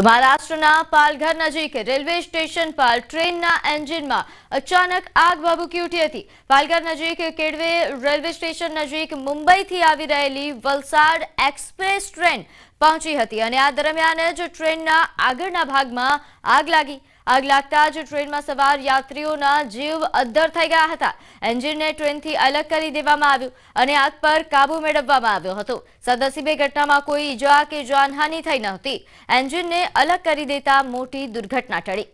તો મહારાષ્ટ્રના પાલઘર નજીક રેલવે સ્ટેશન પર ટ્રેનના એન્જિનમાં અચાનક આગ ભભૂકી ઉઠી હતી। પાલઘર નજીક કેડવે રેલવે સ્ટેશન નજીક મુંબઈથી આવી રહેલી વલસાડ એક્સપ્રેસ ટ્રેન પહોંચી હતી અને આ દરમિયાન જ ટ્રેનના આગળના ભાગમાં આગ લાગી। આગ લાગતા જ ટ્રેનમાં સવાર યાત્રીઓના જીવ અદ્ધર થઈ ગયા હતા। એન્જિનને ટ્રેનથી અલગ કરી દેવામાં આવ્યું અને આગ પર કાબુ મેળવવામાં આવ્યો હતો। સદનસીબે ઘટનામાં કોઈ ઈજા કે જાનહાનિ થઈ નહોતી। એન્જિનને અલગ કરી દેતા મોટી દુર્ઘટના ટળી।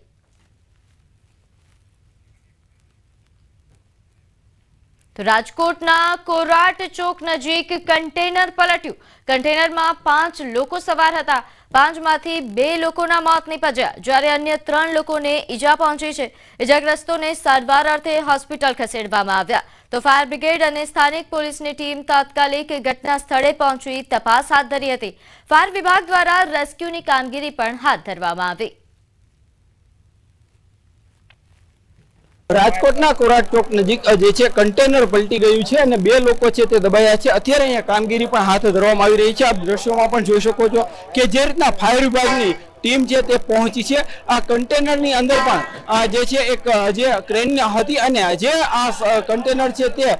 તો રાજકોટના કોરાટ ચોક નજીક કન્ટેનર પલટ્યું। કન્ટેનરમાં 5 લોકો સવાર હતા। 5માંથી 2 લોકોના મોત નીપજ્યા જ્યારે અન્ય 3 લોકોને ઈજા પહોંચી છે। ઈજાગ્રસ્તોને સારવાર અર્થે હોસ્પિટલ ખસેડવામાં આવ્યા। તો ફાયર બ્રિગેડ અને સ્થાનિક પોલીસની ટીમ તાત્કાલિક ઘટના સ્થળે પહોંચી તપાસ હાથ ધરી હતી। ફાયર વિભાગ દ્વારા રેસ્ક્યુની કામગીરી પણ હાથ ધરવામાં આવી। રાજકોટના કોરાટ ચોક નજીક જે છે કન્ટેનર પલટી ગયું છે અને 2 લોકો છે તે દબાયા છે। અત્યારે અહીંયા કામગીરી પણ હાથ ધરવામાં આવી રહી છે। આપ દ્રશ્યોમાં પણ જોઈ શકો છો કે જે રીતના ફાયર વિભાગની ટીમ છે તે પહોંચી છે। આ કન્ટેનરની અંદર પણ જે છે એક જે ક્રેન હતી અને જે આ કન્ટેનર છે તે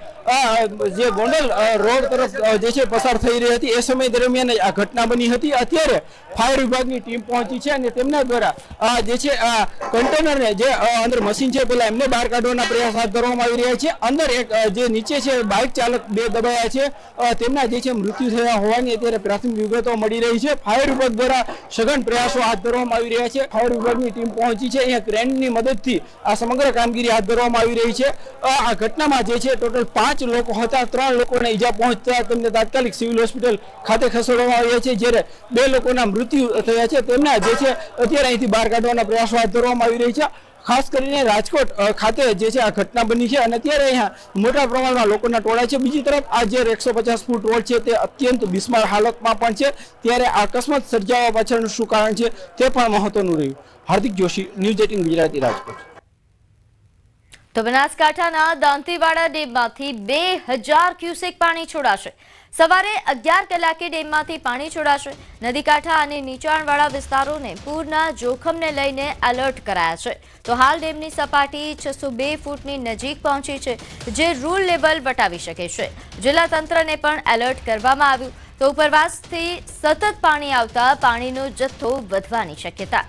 જે ગોંડલ રોડ તરફ જે છે પસાર થઈ રહી હતી એ સમય દરમિયાન આ ઘટના બની હતી। અત્યારે ફાયર વિભાગની ટીમ પહોંચી છે અને તેમના દ્વારા જે છે આ કન્ટેનરને જે અંદર મશીન છે પેલા એમને બહાર કાઢવાના પ્રયાસ હાથ ધરવામાં આવી રહ્યા છે। અંદર એક જે નીચે છે બાઇક ચાલક 2 દબાયા છે તેમના જે છે મૃત્યુ થયા હોવાની અત્યારે પ્રાથમિક વિગતો મળી રહી છે। ફાયર વિભાગ દ્વારા સઘન પ્રયાસો હાથ ધરવામાં આવી રહ્યા છે। ફાયર વિભાગની ટીમ પહોંચી છે। અહીંયા ક્રેનની મદદથી આ સમગ્ર કામગીરી હાથ ધરવામાં આવી રહી છે। આ ઘટનામાં જે છે ટોટલ 5 લોકો હતા। 3 લોકોને ઈજા પહોંચતા તેમને તાત્કાલિક સિવિલ હોસ્પિટલ ખાતે ખસેડવામાં આવ્યા છે જ્યારે 2 લોકોના મૃત્યુ થયા છે તેમના જે છે અત્યારે અહીંથી બહાર કાઢવાના પ્રયાસો હાથ ધરવામાં આવી રહી છે। ખાસ કરીને રાજકોટ ખાતે જે છે આ ઘટના બની છે અને અત્યારે અહીંયા મોટા પ્રમાણમાં લોકોના ટોળા છે। બીજી તરફ આ જે 150 ફૂટ રોડ છે તે અત્યંત બિસ્માર હાલતમાં પણ છે ત્યારે આ અકસ્માત સર્જાવા પાછળનું શું કારણ છે તે પણ મહત્વનું રહ્યું। હાર્દિક જોશી, ન્યૂઝ 18 ગુજરાતી, રાજકોટ। તો બનાસકાંઠાના દાંતીવાડા ડેમમાંથી 2000 ક્યુસેક પાણી છોડાશે। સવારે 11 કલાકે ડેમમાંથી પાણી છોડાશે। નદીકાંઠા અને નીચાણવાળા વિસ્તારોને પૂરના જોખમને લઈને એલર્ટ કરાયા છે। તો હાલ ડેમની સપાટી 602 ફૂટની નજીક પહોંચી છે જે રૂલ લેવલ વટાવી શકે છે। જિલ્લા તંત્રને પણ એલર્ટ કરવામાં આવ્યું। તો ઉપરવાસથી સતત પાણી આવતા પાણીનો જથ્થો વધવાની શક્યતા।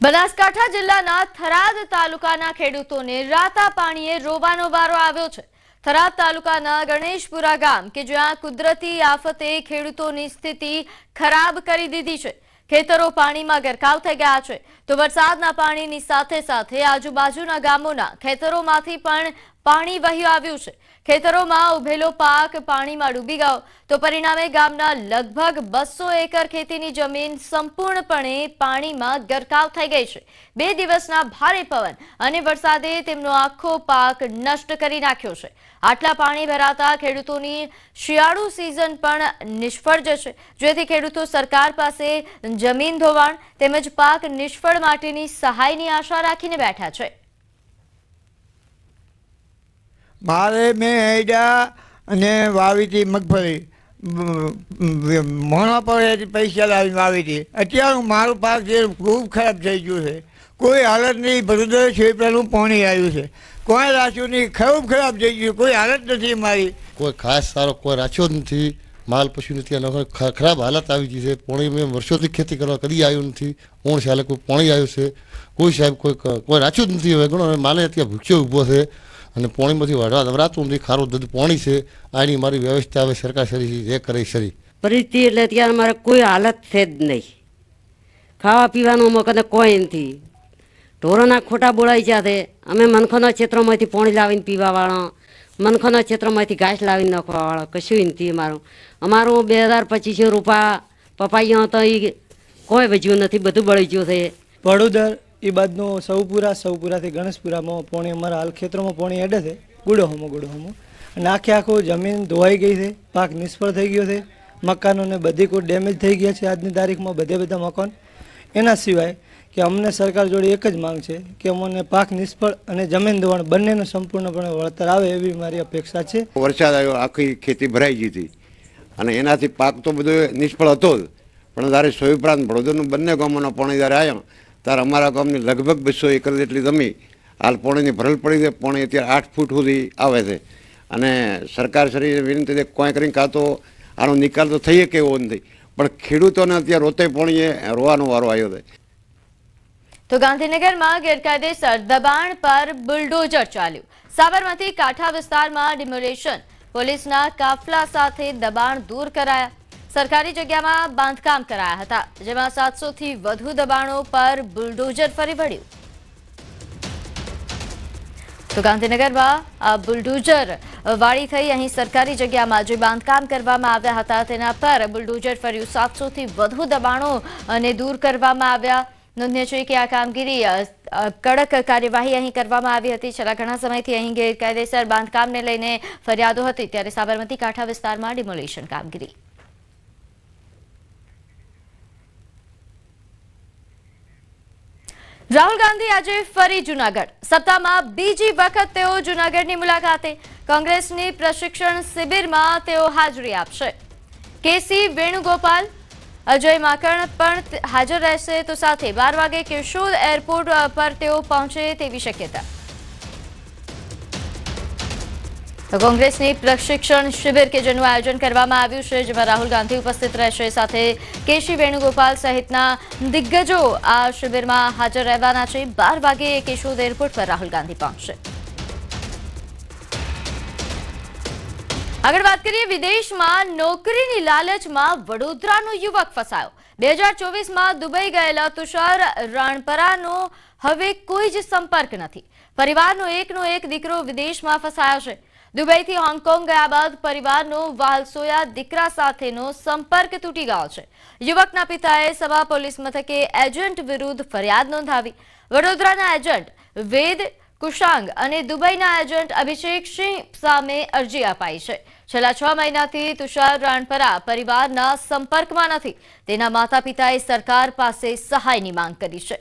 બનાસકાંઠા જિલ્લાના થરાદ તાલુકાના ખેડૂતોને રાતા પાણીએ રોવાનો વારો આવ્યો છે। થરાદ તાલુકાના ગણેશપુરા ગામ કે જ્યાં કુદરતી આફતે ખેડૂતોની સ્થિતિ ખરાબ કરી દીધી છે। ખેતરો પાણીમાં ગરકાવ થઈ ગયા છે। તો વરસાદના પાણીની સાથે સાથે આજુબાજુના ગામોના ખેતરોમાંથી પણ પાણી વહી આવ્યું છે। ખેતરોમાં ઉભેલો પાક પાણીમાં ડૂબી ગયો। તો પરિણામે ગામના લગભગ 200 એકર ખેતીની જમીન સંપૂર્ણપણે પાણીમાં ગરકાવ થઈ ગઈ છે। 2 દિવસના ભારે પવન અને વરસાદે તેમનો આખો પાક નષ્ટ કરી નાખ્યો છે। આટલા પાણી ભરાતા ખેડૂતોની શિયાળુ સિઝન પણ નિષ્ફળ જશે જેથી ખેડૂતો સરકાર પાસે જમીન ધોવાણ તેમજ પાક નિષ્ફળ માટેની સહાયની આશા રાખીને બેઠા છે। મારે મેં હેડા અને વાવી હતી મગફળી મોણા પર પૈસા લાવીને વાવી હતી। અત્યારે મારું પાક જે ખૂબ ખરાબ થઈ ગયું છે। કોઈ હાલત નહીં। ભરૂચ શેપડાનું પાણી આવ્યું છે। કોઈ રાખ્યું નહીં। ખૂબ ખરાબ થઈ ગયું। કોઈ હાલત નથી મારી। કોઈ ખાસ સારો કોઈ રાખ્યો નથી। માલ પશુ નથી અને ખરાબ હાલત આવી ગઈ છે। પાણી મેં વર્ષોથી ખેતી કરવા કદી આવ્યું નથી। કોણ સાલે કોઈ પાણી આવ્યું છે કોઈ સાહેબ કોઈ રાખ્યું જ નથી। હવે ઘણો માલે અત્યારે ભૂખ્યો ઊભો છે અને પાણીમાંથી વરાતું નથી। ખારું દૂધ પાણી છે। આની મારી વ્યવસ્થા હવે સરકાર શરી જે કરે શરી પરિસ્થિતિ એટલે અત્યારે અમારે કોઈ હાલત છે જ નહીં। ખાવા પીવાનું મકને કોઈ નથી। ઢોરોના ખોટા બોળાઈ ગયા છે। અમે મનખાના ક્ષેત્રોમાંથી પાણી લાવીને પીવાવાળા, મનખાના ક્ષેત્રોમાંથી ઘાસ લાવીને નાખવાવાળા કશું નથી। અમારું 2025 રૂપિયા પપાઈયા તો એ કોઈ વધ્યું નથી। બધું બળી ગયું છે। વડોદર એ બાદનો સૌપુરાથી ગણેશપુરામાં પાણી અમારા હાલ ખેતરોમાં પાણી હેડે છે। ગુડોહોમાં અને આખું જમીન ધોવાઈ ગઈ છે। પાક નિષ્ફળ થઈ ગયો છે। મકાનોને બધી કોઈ ડેમેજ થઈ ગયા છે આજની તારીખમાં બધા મકાન। એના સિવાય કે અમને સરકાર જોડે એક જ માંગ છે કે અમને પાક નિષ્ફળ અને જમીન ધોવાણ બંનેનું સંપૂર્ણપણે વળતર આવે એવી મારી અપેક્ષા છે। વરસાદ આવ્યો, આખી ખેતી ભરાઈ ગઈ હતી અને એનાથી પાક તો બધો નિષ્ફળ હતો જ, પણ જ્યારે સોય ઉપરાંત ભડોદરનું બંને ગામોના પોણી જ્યારે આવ્યા ત્યારે અમારા ગામની લગભગ 200 એકર જેટલી જમીન હાલ પોણીની ભરલ પડી છે. પોણી અત્યારે 8 ફૂટ સુધી આવે છે અને સરકાર શ્રી વિનંતી છે કોઈ કરીને કાં તો આનો નિકાલ તો થઈ શકે એવો નથી, પણ ખેડૂતોને અત્યારે રોતે પોણીએ રોવાનો વારો આવ્યો છે. તો ગાંધીનગરમાં ગેરકાયદેસર દબાણ પર બુલડોઝર ચાલ્યું. સાબરમતી કાંઠા વિસ્તારમાં ડિમોલેશન, પોલીસના કાફલા સાથે દબાણ દૂર કરાયા. સરકારી જગ્યામાં બાંધકામ કરાયા હતા, જેમાં 700 થી વધુ દબાણો પર બુલડોઝર ફરી વળ્યું. તો ગાંધીનગરમાં બુલડોઝર વાળી થઈ. અહીં સરકારી જગ્યામાં જે બાંધકામ કરવામાં આવ્યા હતા તેના પર બુલડોઝર ફર્યું. 700 થી વધુ દબાણો અને દૂર કરવામાં આવ્યા. નોંધનીય છે કે આ કામગીરી કડક કાર્યવાહી અહીં કરવામાં આવી હતી. છેલ્લા ઘણા સમયથી અહીં ગેરકાયદેસર બાંધકામને લઈને ફરિયાદો હતી, ત્યારે સાબરમતી કાંઠા વિસ્તારમાં ડિમોલેશન કામગીરી. રાહુલ ગાંધી આજે ફરી જૂનાગઢ. સપ્તાહમાં બીજી વખત તેઓ જૂનાગઢની મુલાકાતે. કોંગ્રેસની પ્રશિક્ષણ શિબિરમાં તેઓ હાજરી આપશે. કેસી વેણુગોપાલ, અજય માકણ પણ હાજર રહેશે. તો સાથે 12 વાગે કેશોદ એરપોર્ટ પર તેઓ પહોંચે તેવી શક્યતા. તો કોંગ્રેસની પ્રશિક્ષણ શિબિર કે જેનું આયોજન કરવામાં આવ્યું છે, જેમાં રાહુલ ગાંધી ઉપસ્થિત રહેશે, સાથે કેસી વેણુગોપાલ સહિતના દિગ્ગજો આ શિબિરમાં હાજર રહેવાના છે. 12 વાગે કેશોદ એરપોર્ટ પર રાહુલ ગાંધી પહોંચશે. આગળ વાત કરીએ, વિદેશમાં નોકરીની લાલચમાં વડોદરાનો યુવક ફસાયો. 2024માં દુબઈ ગયેલા તુષાર રાણપરાનો હવે કોઈ જ સંપર્ક નથી. પરિવારનો એકનો એક દીકરો વિદેશમાં ફસાયો છે. દુબઈથી હોંગકોંગ ગયા બાદ પરિવારનો વાલસોયા દીકરા સાથેનો સંપર્ક તૂટી ગયો છે. યુવકના પિતાએ સભા પોલીસ મથકે એજન્ટ વિરુદ્ધ ફરિયાદ નોંધાવી. વડોદરાના એજન્ટ વેદ કુશાંગ અને દુબઈના એજન્ટ અભિષેક સિંહ સામે અરજી અપાઈ છે. છેલ્લા 6 મહિનાથી તુષાર રાણપરા પરિવારના સંપર્કમાં નથી. તેના માતા પિતાએ સરકાર પાસે સહાયની માંગ કરી છે.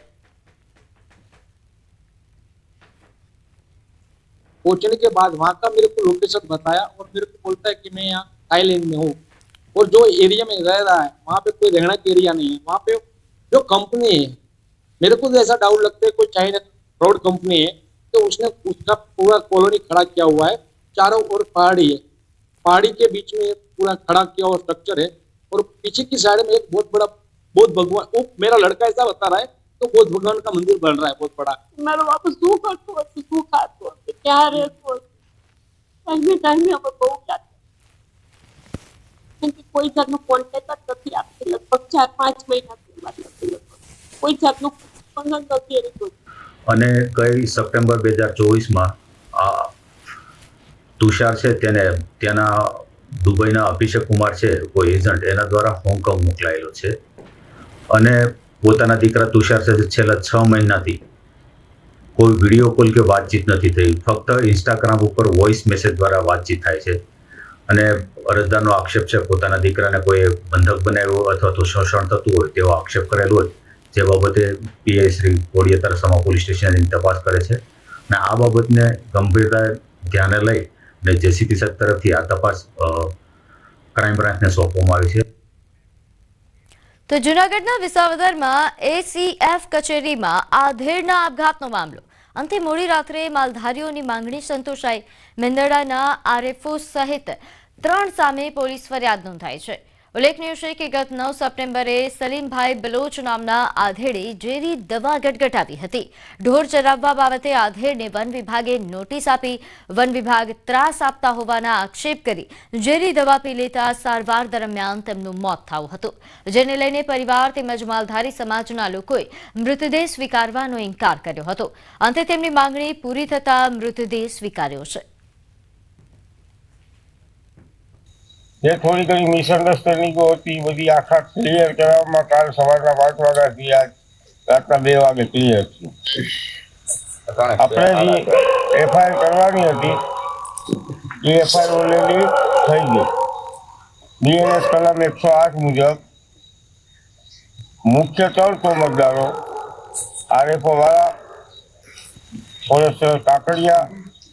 पहुंचने के बाद वहाँ का मेरे को लोकेशन बताया और मेरे को बोलता है कि मैं यहाँ थाईलैंड में हूँ और जो एरिया में रह रहा है वहाँ पे कोई रहना का एरिया नहीं है. वहाँ पे जो कंपनी है, मेरे को ऐसा डाउट लगता है कोई चाइना फ्रॉड कंपनी है, तो उसने उसका पूरा कॉलोनी खड़ा किया हुआ है. चारों ओर पहाड़ी है, पहाड़ी के बीच में पूरा खड़ा किया हुआ स्ट्रक्चर है और पीछे की साइड में एक बहुत बड़ा बौद्ध भगवान, वो मेरा लड़का ऐसा बता रहा है, तो बौद्ध भगवान का मंदिर बन रहा है बहुत बड़ा. મારો બાપુ શું કરતો હતો, શું ખાતો હતો, ક્યાં રહેતો હતો, ટાઈમે અમે બહુ યાદ કેમ કે કોઈ જાતનો કોન્ટેક્ટ જ નથી આપતી. લગભગ 4-5 મહિનાથી વાત નથી, કોઈ જાતનો સંબંધ નથી એની જોડે. અને કઈ સપ્ટેમ્બર 2024માં આ તુષાર છે તેને ત્યાંના દુબઈના અભિષેક કુમાર છે કોઈ એજન્ટ, એના દ્વારા હોંગકોંગ મોકલાયેલો છે અને પોતાના દીકરા તુષાર સાથે છેલ્લા 6 મહિનાથી કોઈ વિડીયો કોલ કે વાતચીત નથી થઈ. ફક્ત ઇન્સ્ટાગ્રામ ઉપર વોઇસ મેસેજ દ્વારા વાતચીત થાય છે અને અરજદારનો આક્ષેપ છે પોતાના દીકરાને કોઈ બંધક બનાવ્યો અથવા તો શોષણ થતું હોય તેવો આક્ષેપ કરેલો હોય, જે બાબતે પીઆઈ શ્રી કોડિયા તરસામા પોલીસ સ્ટેશનની તપાસ કરે છે અને આ બાબતને ગંભીરતા ધ્યાને લઈ અને જેસીપી સાહેબ તરફથી આ તપાસ ક્રાઇમ બ્રાન્ચને સોંપવામાં આવી છે. તો જૂનાગઢના વિસાવદરમાં એસીએફ કચેરીમાં આધેડના આપઘાતનો મામલો. અંતે મોડી રાત્રે માલધારીઓની માંગણી સંતોષાઈ. મેંદરડાના આરએફઓ સહિત 3 સામે પોલીસ ફરિયાદ નોંધાઈ છે. ઉલ્લેખનીય છે કે ગત 9 સપ્ટેમ્બરે સલીમભાઈ બલોચ નામના આધેડે ઝેરી દવા ગટગટાવી હતી. ઢોર ચરાવવા બાબતે આધેડને વન વિભાગે નોટિસ આપી. વન વિભાગ ત્રાસ આપતા હોવાના આક્ષેપ કરી ઝેરી દવા પી લેતા સારવાર દરમિયાન તેમનું મોત થયું હતું, જેને લઈને પરિવાર તેમજ માલધારી સમાજના લોકોએ મૃતદેહ સ્વીકારવાનો ઇનકાર કર્યો હતો. અંતે તેમની માંગણી પૂરી થતા મૃતદેહ સ્વીકાર્યો છે. જે થોડી ઘણી મિસઅન્ડરસ્ટેન્ડિંગો હતી બધી આખા ક્લિયર કરવામાં કાલ સવારના 5 વાગ્યાથી આજ રાતના 2 વાગે ક્લિયર થયું. આપણે જે એફઆઈઆર કરવાની હતી એ એફઆઈઆર ઓલરેડી થઈ ગઈ. બીએનએસ કલમ 108 મુજબ મુખ્ય 3 તોમતદારો આરએફઓ વાળા, ફોરેસ્ટર કાકડિયા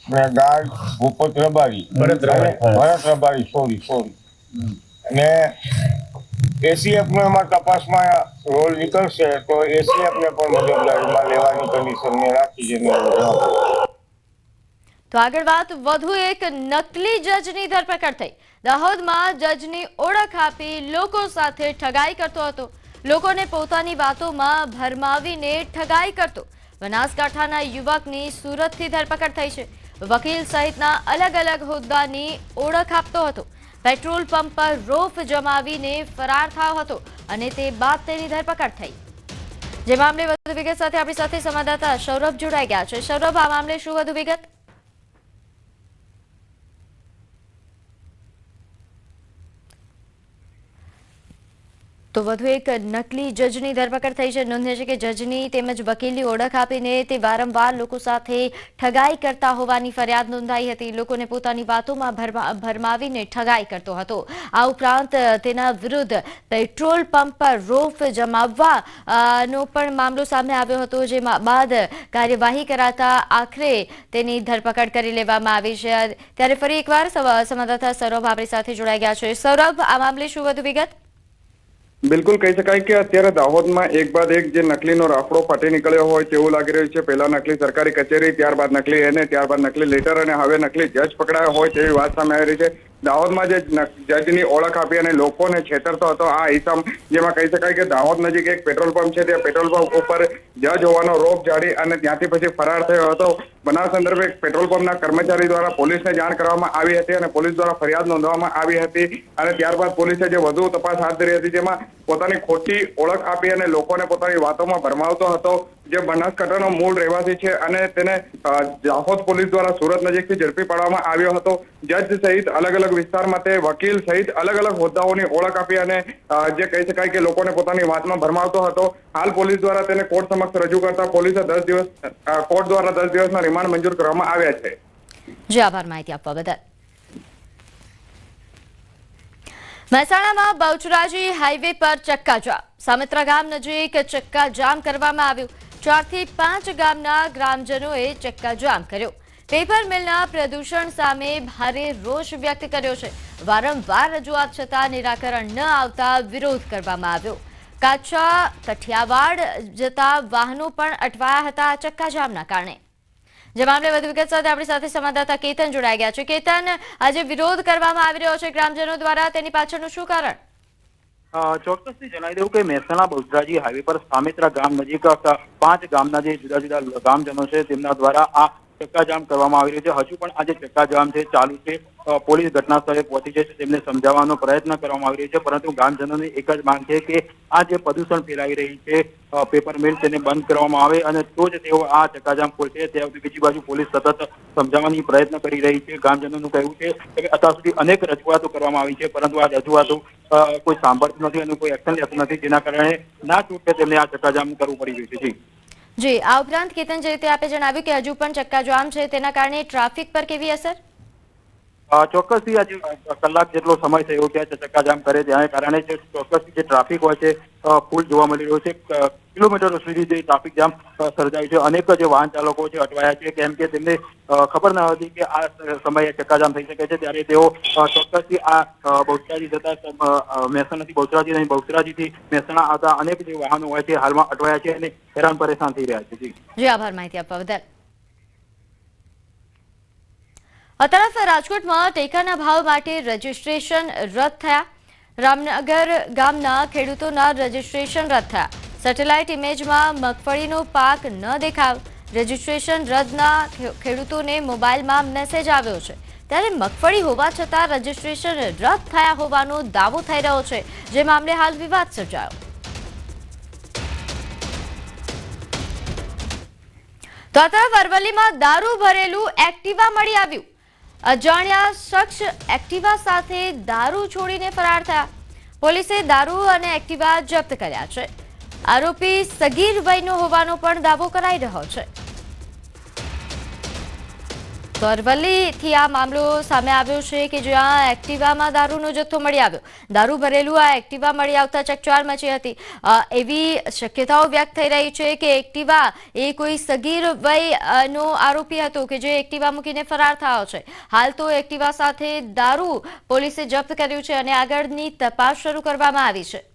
અને ગાર્ડ ભૂપત રબારી, ભરત રબારી, સોરી અને એસીએફનો એમાં તપાસમાં રોલ નીકળશે તો એસીએફને પણ મદદગારીમાં લેવાની કન્ડિશન મેં રાખી છે. તો આગળ વાત વધુ એક નકલી જજની ધરપકડ થઈ. દાહોદમાં જજની ઓળખ આપી લોકો સાથે ઠગાઈ કરતો હતો. લોકોને પોતાની વાતોમાં ભરમાવીને ઠગાઈ કરતો બનાસકાંઠાના યુવકની સુરતથી ધરપકડ થઈ છે. વકીલ સહિતના અલગ અલગ હોદ્દાની ઓળખ આપતો હતો. પેટ્રોલ પંપ પર રોફ જમાવીને ફરાર થયો હતો અને તે બાદ તેની ધરપકડ થઈ. જે મામલે વધુ વિગત સાથે આપણી સાથે સંવાદદાતા સૌરભ જોડાઈ ગયા છે. સૌરભ, આ મામલે શું વધુ વિગત? તો વધુ એક નકલી જજની ધરપકડ થઈ છે. નોંધનીય છે કે જજની તેમજ વકીલની ઓળખ આપીને તે વારંવાર લોકો સાથે ઠગાઈ કરતા હોવાની ફરિયાદ નોંધાઈ હતી. લોકોને પોતાની વાતોમાં ભરમાવીને ઠગાઈ કરતો હતો. આ ઉપરાંત તેના વિરુદ્ધ પેટ્રોલ પંપ પર રોફ જમાવવાનો પણ મામલો સામે આવ્યો હતો, જે બાદ કાર્યવાહી કરાતા આખરે તેની ધરપકડ કરી લેવામાં આવી છે. ત્યારે ફરી એકવાર સંવાદદાતા સૌરભ આપણી સાથે જોડાઈ ગયા છે. સૌરભ, આ મામલે શું વધુ વિગત? બિલકુલ કહી શકાય કે અત્યારે દાહોદમાં એક બાદ એક જે નકલીનો રાફડો ફાટી નીકળ્યો હોય તેવું લાગી રહ્યું છે. પહેલા નકલી સરકારી કચેરી, ત્યારબાદ નકલી એને, ત્યારબાદ નકલી લેટર અને હવે નકલી જજ પકડાયો હોય તેવી વાત સામે આવી રહી છે. દાહોદમાં જે જજની ઓળખ આપી અને લોકોને છેતરતો હતો આ ઈસમ, જેમાં કહી શકાય કે દાહોદ નજીક એક પેટ્રોલ પંપ છે, ત્યાં પેટ્રોલ પંપ ઉપર જજ હોવાનો રોપ જાડી અને ત્યાંથી પછી ફરાર થયો હતો. બનાવ સંદર્ભે પેટ્રોલ પંપના કર્મચારી દ્વારા પોલીસને જાણ કરવામાં આવી હતી અને પોલીસ દ્વારા ફરિયાદ નોંધવામાં આવી હતી અને ત્યારબાદ પોલીસે જે વધુ તપાસ હાથ ધરી હતી, જેમાં પોતાની ખોટી ઓળખ આપી અને લોકોને પોતાની વાતોમાં ભરમાવતો હતો. જે બનાસકાંઠાનો મૂળ રહેવાસી છે અને તેને દાહોદ પોલીસ દ્વારા સુરત નજીકથી ઝડપી પાડવામાં આવ્યો હતો. જજ સહિત અલગ અલગ વિસ્તારમાં તે વકીલ સહિત અલગ અલગ હોદ્દાઓની ઓળખ આપી અને જે કહી શકાય કે લોકોને પોતાની વાતમાં ભરમાવતો હતો. હાલ પોલીસ દ્વારા તેને કોર્ટ સમક્ષ રજૂ કરતા પોલીસે કોર્ટ દ્વારા 10 દિવસના રિમાન્ડ મંજૂર કરવામાં આવ્યા છે. જી, આભાર માહિતી આપવા બદલ. મહેસાણામાં બહુચરાજી હાઈવે પર ચક્કાજામ. સામેત્રા ગામ નજીક ચક્કાજામ કરવામાં આવ્યું. 4 થી 5 ગામના ગ્રામજનોએ ચક્કાજામ કર્યો. પેપર મિલના પ્રદૂષણ સામે ભારે રોષ વ્યક્ત કર્યો છે. વારંવાર રજૂઆત છતાં નિરાકરણ ન આવતા વિરોધ કરવામાં આવ્યો. કાચા કઠિયાવાડ જતા વાહનો પણ અટવાયા હતા ચક્કાજામના કારણે. જે મામલે વધુ વિગત સાથે આપણી સાથે સંવાદદાતા કેતન જોડાઈ ગયા છે. કેતન, આજે વિરોધ કરવામાં આવી રહ્યો છે ગ્રામજનો દ્વારા, તેની પાછળનું શું કારણ? ચોક્કસથી જણાવી દઉં કે મહેસાણા બહુચરાજી હાઈવે પર સામેત્રા ગામ નજીક 5 ગામના જે જુદા જુદા ગામજનો છે તેમના દ્વારા આ ચક્કાજામ કરવામાં આવી રહ્યું છે. હજુ પણ આ જે ચક્કાજામ છે ચાલુ છે. પોલીસ ઘટના સ્થળે પહોંચી છે, તેમને સમજાવવાનો પ્રયત્ન કરવામાં આવી રહ્યો છે, પરંતુ ગ્રામજનોની એક જ માંગ છે કે આ જે પ્રદૂષણ ફેલાવી રહી છે પેપર મિલ તેને બંધ કરવામાં આવે અને તો જ તેઓ આ ચક્કાજામ ખોલશે. ત્યાં બીજી બાજુ પોલીસ સતત સમજાવવાની પ્રયત્ન કરી રહી છે. ગ્રામજનોનું કહેવું છે કે અત્યાર સુધી અનેક રજૂઆતો કરવામાં આવી છે, પરંતુ આ રજૂઆતો કોઈ સાંભળતું નથી અને કોઈ એક્શન લેતું નથી, જેના કારણે ના છૂટકે તેમને આ ચક્કાજામ કરવું પડી રહ્યું છે. જી, આ ઉપરાંત કેતન, જે રીતે આપે જણાવ્યું કે હજુ પણ ચક્કાજામ છે, તેના કારણે ટ્રાફિક પર કેવી અસર? ચોક્કસથી આજે કલાક જેટલો સમય થયો કે ચક્કાજામ કરે, તેના કારણે જે ચોક્કસથી જે ટ્રાફિક હોય છે ફૂલ જોવા મળી રહ્યો છે. કિલોમીટરો સુધી જે ટ્રાફિક જામ સર્જાયું છે. અનેક જે વાહન ચાલકો છે અટવાયા છે, કેમ કે તેમને ખબર ન હતી કે આ સમયે ચક્કાજામ થઈ શકે છે. ત્યારે તેઓ ચોક્કસથી આ બહુચરાજી જતા મહેસાણાથી બહુચરાજી અને બહુચરાજીથી મહેસાણા આવતા અનેક જે વાહનો હોય છે હાલમાં અટવાયા છે અને હેરાન પરેશાન થઈ રહ્યા છે. જી, આભાર માહિતી આપવા બદલ. આ તરફ રાજકોટમાં ટેકાના ભાવ માટે રજીસ્ટ્રેશન રદ થયા. રામનગર ગામના ખેડૂતોના રજીસ્ટ્રેશન રદ થયા. સેટેલાઇટ ઇમેજમાં મગફળીનો પાક ન દેખાવ. રજીસ્ટ્રેશન રદના ખેડૂતોને મોબાઈલમાં મેસેજ આવ્યો છે. ત્યારે મગફળી હોવા છતાં રજીસ્ટ્રેશન રદ થયા હોવાનો દાવો થઈ રહ્યો છે, જે મામલે હાલ વિવાદ સર્જાયો. તો આ તરફ અરવલ્લીમાં દારૂ ભરેલું એક્ટિવા મળી આવ્યું. અજાણ્યા શખ્સ એક્ટિવા સાથે દારૂ છોડીને ફરાર થયા. પોલીસે દારૂ અને એક્ટિવા જપ્ત કર્યા છે. આરોપી સગીર વયનો હોવાનો પણ દાવો કરાઈ રહ્યો છે. તો તો અરવલ્લીથી આ મામલો સામે આવ્યો છે કે જ્યાં એક્ટિવામાં દારૂનો જથ્થો મળી આવ્યો. દારૂ ભરેલું આ એક્ટિવા મળી આવતા ચકચાર મચી હતી. એવી શક્યતાઓ વ્યક્ત થઈ રહી છે કે એક્ટિવા એ કોઈ સગીર વયનો આરોપી હતો કે જે એક્ટિવા મૂકીને ફરાર થયો છે. હાલ તો એક્ટિવા સાથે દારૂ પોલીસે જપ્ત કર્યું છે અને આગળની તપાસ શરૂ કરવામાં આવી છે.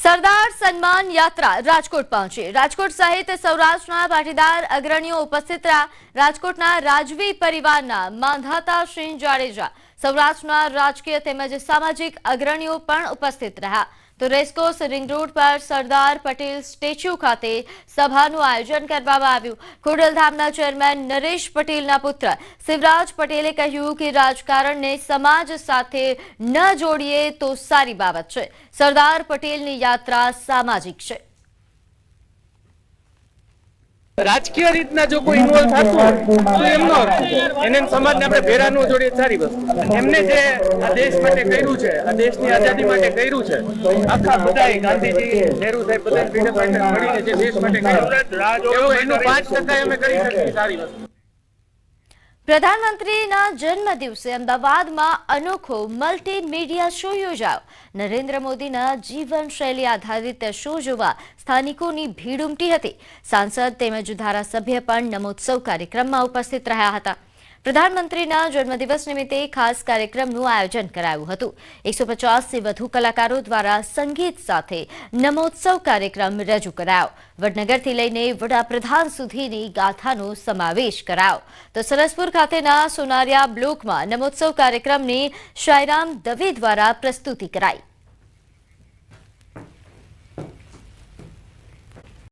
સરદાર સન્માન યાત્રા રાજકોટ પહોંચી. રાજકોટ સહિત સૌરાષ્ટ્રના પાટીદાર અગ્રણીઓ ઉપસ્થિત રહ્યા. રાજકોટના રાજવી પરિવારના માંધાતા સિંહ જાડેજા, સૌરાષ્ટ્રના રાજકીય તેમજ સામાજિક અગ્રણીઓ પણ ઉપસ્થિત રહ્યા. તો રેસકોર્સ રિંગ રોડ પર સરદાર પટેલ સ્ટેચ્યુ ખાતે સભાનું આયોજન કરવામાં આવ્યું. ખોડલધામના ચેરમેન નરેશ પટેલના પુત્ર શિવરાજ પટેલે કહ્યું કે રાજકારણને સમાજ સાથે ન જોડીએ તો સારી બાબત છે. સરદાર પટેલની યાત્રા સામાજિક છે. રાજકીય રીતના જો કોઈ ઇન્વોલ્વ થતું હોય તો એમનો એને સમાજને આપણે ભેરા ન જોડીએ સારી વસ્તુ. એમને જે આ દેશ માટે કર્યું છે, આ દેશની આઝાદી માટે કર્યું છે, આખા બધાએ ગાંધીજી, નહેરુ સાહેબ બધા ફ્રીડમ ફાઇટર મળીને જે દેશ માટે કર્યું એનું 5% અમે કરી શકીએ સારી વસ્તુ. પ્રધાનમંત્રીના જન્મ દિવસે અમદાવાદમાં અનોખો મલ્ટીમીડિયા શો યોજાયો. નરેન્દ્ર મોદીના જીવનશૈલી આધારિત શો જોવા સ્થાનિકોની ભીડ ઉમટી હતી. સાંસદ તેમજ ધારાસભ્ય પણ નમોત્સવ કાર્યક્રમમાં ઉપસ્થિત રહ્યા હતા. પ્રધાનમંત્રીના જન્મદિવસ નિમિત્તે ખાસ કાર્યક્રમનું આયોજન કરાયું હતું. 150થી વધુ કલાકારો દ્વારા સંગીત સાથે નમોત્સવ કાર્યક્રમ રજૂ કરાયો. વડનગરથી લઈને વડાપ્રધાન સુધીની ગાથાનો સમાવેશ કરાયો. તો સરસપુર ખાતેના સોનારિયા બ્લોકમાં નમોત્સવ કાર્યક્રમની શાયરામ દવે દ્વારા પ્રસ્તુતિ કરાઈ.